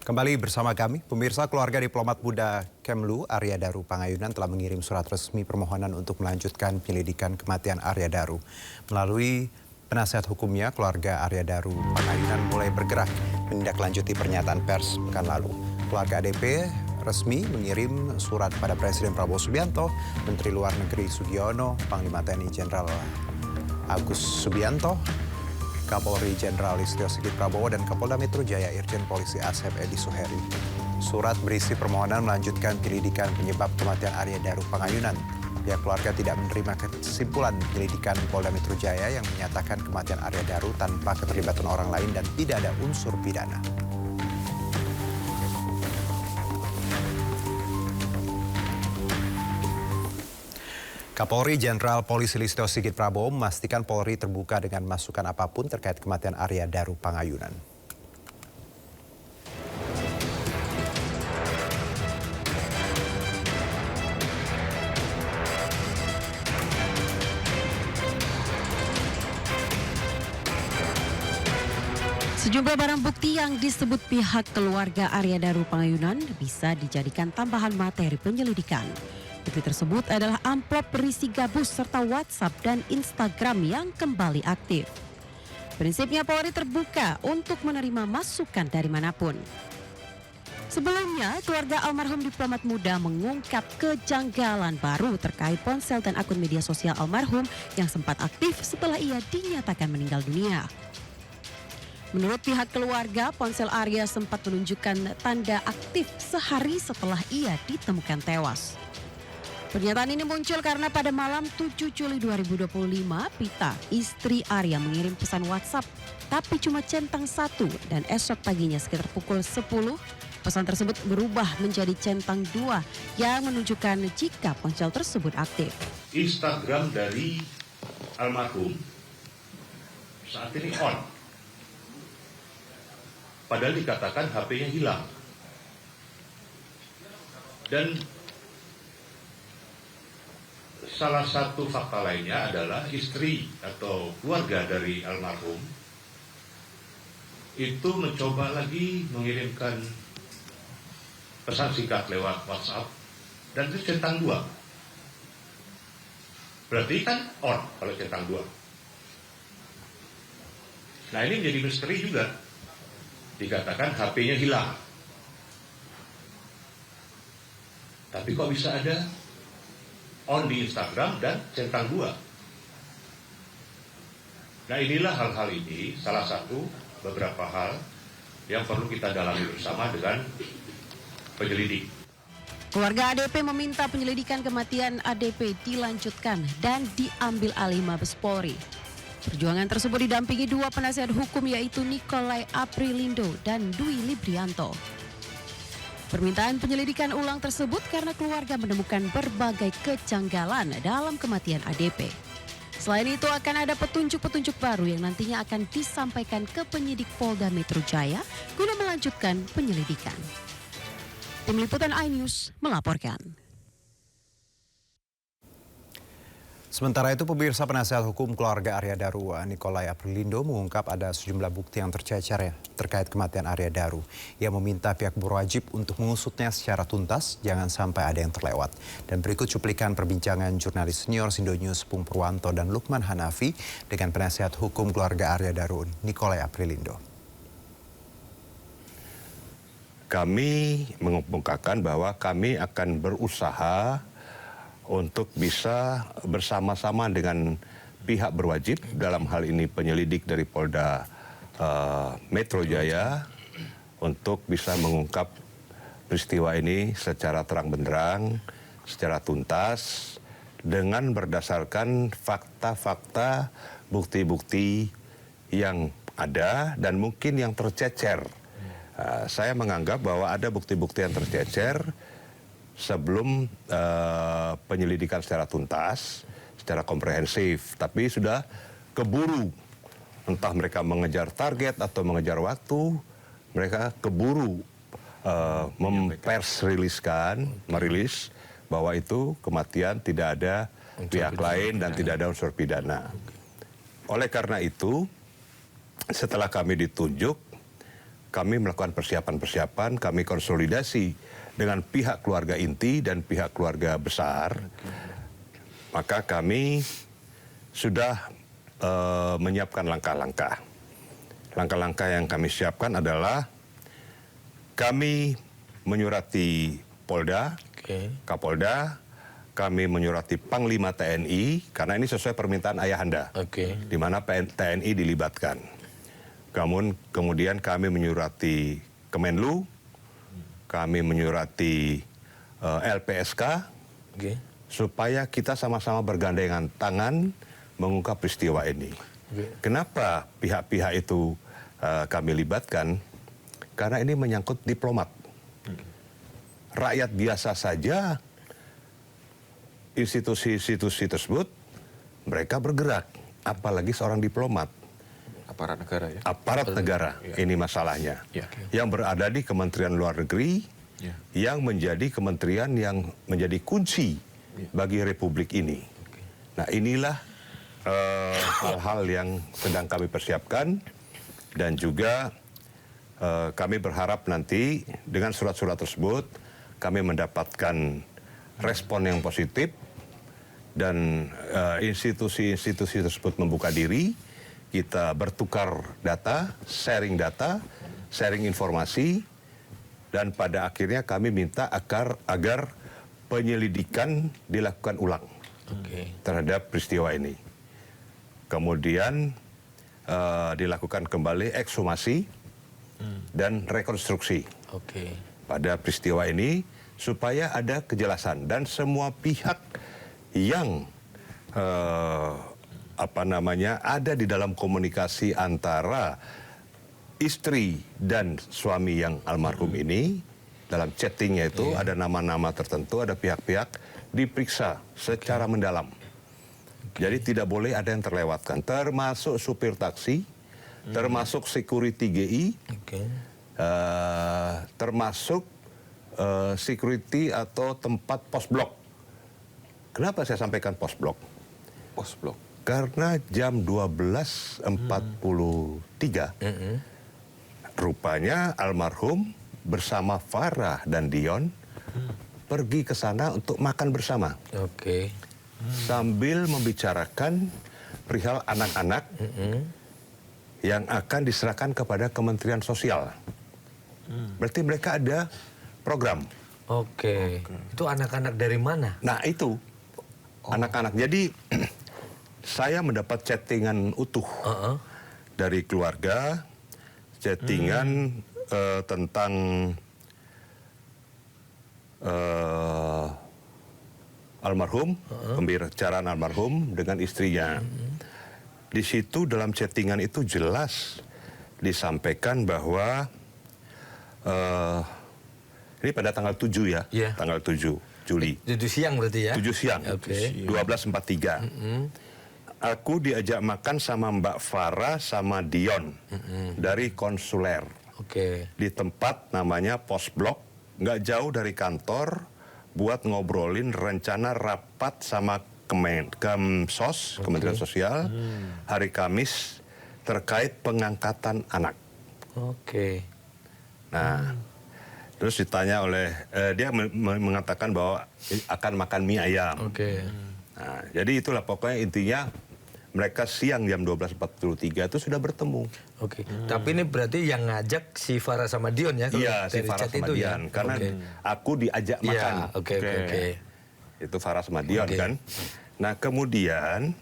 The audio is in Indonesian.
Kembali bersama kami, pemirsa. Keluarga diplomat muda Kemlu Arya Daru Pangayunan telah mengirim surat resmi permohonan untuk melanjutkan penyelidikan kematian Arya Daru. Melalui penasihat hukumnya, keluarga Arya Daru Pangayunan mulai bergerak menindaklanjuti pernyataan pers pekan lalu. Keluarga ADP resmi mengirim surat pada Presiden Prabowo Subianto, Menteri Luar Negeri Sugiono, Panglima TNI Jenderal Agus Subianto, Kapolri Jenderal Listio Sigit Prabowo, dan Kapolda Metro Jaya Irjen Polisi Asep Edi Suheri. Surat berisi permohonan melanjutkan penyelidikan penyebab kematian Arya Daru Pangayunan. Pihak keluarga tidak menerima kesimpulan penyelidikan Polda Metro Jaya yang menyatakan kematian Arya Daru tanpa keterlibatan orang lain dan tidak ada unsur pidana. Kapolri Jenderal Polisi Listio Sigit Prabowo memastikan Polri terbuka dengan masukan apapun terkait kematian Arya Daru Pangayunan. Sejumlah barang bukti yang disebut pihak keluarga Arya Daru Pangayunan bisa dijadikan tambahan materi penyelidikan. Bukti tersebut adalah amplop berisi gabus serta WhatsApp dan Instagram yang kembali aktif. Prinsipnya Polri terbuka untuk menerima masukan dari manapun. Sebelumnya, keluarga almarhum diplomat muda mengungkap kejanggalan baru terkait ponsel dan akun media sosial almarhum yang sempat aktif setelah ia dinyatakan meninggal dunia. Menurut pihak keluarga, ponsel Arya sempat menunjukkan tanda aktif sehari setelah ia ditemukan tewas. Pernyataan ini muncul karena pada malam 7 Juli 2025, Pita, istri Arya, mengirim pesan WhatsApp tapi cuma centang 1, dan esok paginya sekitar pukul 10, pesan tersebut berubah menjadi centang 2 yang menunjukkan jika ponsel tersebut aktif. Instagram dari almarhum saat ini on, padahal dikatakan HP-nya hilang. Dan salah satu fakta lainnya adalah istri atau keluarga dari almarhum itu mencoba lagi mengirimkan pesan singkat lewat WhatsApp, dan itu centang 2. Berarti kan on kalau centang 2. Nah, ini menjadi misteri juga. Dikatakan HP-nya hilang. Tapi kok bisa ada on di Instagram dan centang 2? Nah, inilah hal-hal ini salah satu beberapa hal yang perlu kita dalami bersama dengan penyelidik. Keluarga ADP meminta penyelidikan kematian ADP dilanjutkan dan diambil alih Mabes Polri. Perjuangan tersebut didampingi 2 penasihat hukum, yaitu Nikolai Aprilindo dan Dwi Librianto. Permintaan penyelidikan ulang tersebut karena keluarga menemukan berbagai kejanggalan dalam kematian ADP. Selain itu, akan ada petunjuk-petunjuk baru yang nantinya akan disampaikan ke penyidik Polda Metro Jaya guna melanjutkan penyelidikan. Tim Liputan iNews melaporkan. Sementara itu, pemirsa, penasihat hukum keluarga Arya Daru Nikolai Aprilindo mengungkap ada sejumlah bukti yang tercecer terkait kematian Arya Daru. Ia meminta pihak berwajib untuk mengusutnya secara tuntas, jangan sampai ada yang terlewat. Dan berikut cuplikan perbincangan jurnalis senior Sindonews Pung Purwanto dan Lukman Hanafi dengan penasihat hukum keluarga Arya Daru Nikolai Aprilindo. Kami mengemukakan bahwa kami akan berusaha untuk bisa bersama-sama dengan pihak berwajib, dalam hal ini penyelidik dari Polda Metro Jaya, untuk bisa mengungkap peristiwa ini secara terang benderang, secara tuntas, dengan berdasarkan fakta-fakta, bukti-bukti yang ada dan mungkin yang tercecer. Saya menganggap bahwa ada bukti-bukti yang tercecer sebelum penyelidikan secara tuntas, secara komprehensif, tapi sudah keburu. Entah mereka mengejar target atau mengejar waktu, mereka keburu merilis bahwa itu kematian tidak ada pihak lain dan tidak ada unsur pidana. Oleh karena itu, setelah kami ditunjuk, kami melakukan persiapan-persiapan, kami konsolidasi dengan pihak keluarga inti dan pihak keluarga besar. Maka kami sudah menyiapkan langkah-langkah. Langkah-langkah yang kami siapkan adalah kami menyurati Polda, Kapolda, kami menyurati Panglima TNI, karena ini sesuai permintaan ayahanda, di mana TNI dilibatkan. Kemudian kami menyurati Kemenlu, kami menyurati LPSK, supaya kita sama-sama bergandengan tangan mengungkap peristiwa ini. Kenapa pihak-pihak itu kami libatkan? Karena ini menyangkut diplomat. Rakyat biasa saja, institusi-institusi tersebut, mereka bergerak. Apalagi seorang diplomat. Aparat negara ya? Aparat negara, ini masalahnya. Yang berada di Kementerian Luar Negeri, yang menjadi kementerian yang menjadi kunci bagi Republik ini. Nah, inilah hal-hal yang sedang kami persiapkan, dan juga kami berharap nanti dengan surat-surat tersebut kami mendapatkan respon yang positif, dan institusi-institusi tersebut membuka diri, kita bertukar data, sharing informasi, dan pada akhirnya kami minta agar penyelidikan dilakukan ulang terhadap peristiwa ini. Kemudian dilakukan kembali ekshumasi dan rekonstruksi pada peristiwa ini, supaya ada kejelasan dan semua pihak yang ada di dalam komunikasi antara istri dan suami yang almarhum ini, dalam chattingnya itu ada nama-nama tertentu, ada pihak-pihak diperiksa secara mendalam. Jadi tidak boleh ada yang terlewatkan, termasuk supir taksi, termasuk security GI, termasuk security atau tempat pos blok. Kenapa saya sampaikan pos blok? Pos blok. Karena jam 12.43 rupanya almarhum bersama Farah dan Dion pergi ke sana untuk makan bersama. Sambil membicarakan perihal anak-anak yang akan diserahkan kepada Kementerian Sosial. Berarti mereka ada program. Itu anak-anak dari mana? Nah itu, anak-anak. Jadi saya mendapat chattingan utuh dari keluarga, chattingan tentang almarhum, pembicaraan almarhum dengan istrinya. Di situ dalam chattingan itu jelas disampaikan bahwa ini pada tanggal 7 ya, tanggal 7 Juli. 7 siang berarti ya? 7 siang, 12.43. Aku diajak makan sama Mbak Farah sama Dion dari konsuler. Di tempat namanya Pos Blok, nggak jauh dari kantor, buat ngobrolin rencana rapat sama Kemsos, Kementerian Sosial, hari Kamis terkait pengangkatan anak. Nah, terus ditanya oleh, dia mengatakan bahwa akan makan mie ayam. Nah, jadi itulah pokoknya intinya mereka siang jam 12.43 itu sudah bertemu. Tapi ini berarti yang ngajak si Farah sama Dion ya? Iya, si Farah sama Dion. Karena aku diajak makan. Itu Farah sama Dion kan. Nah kemudian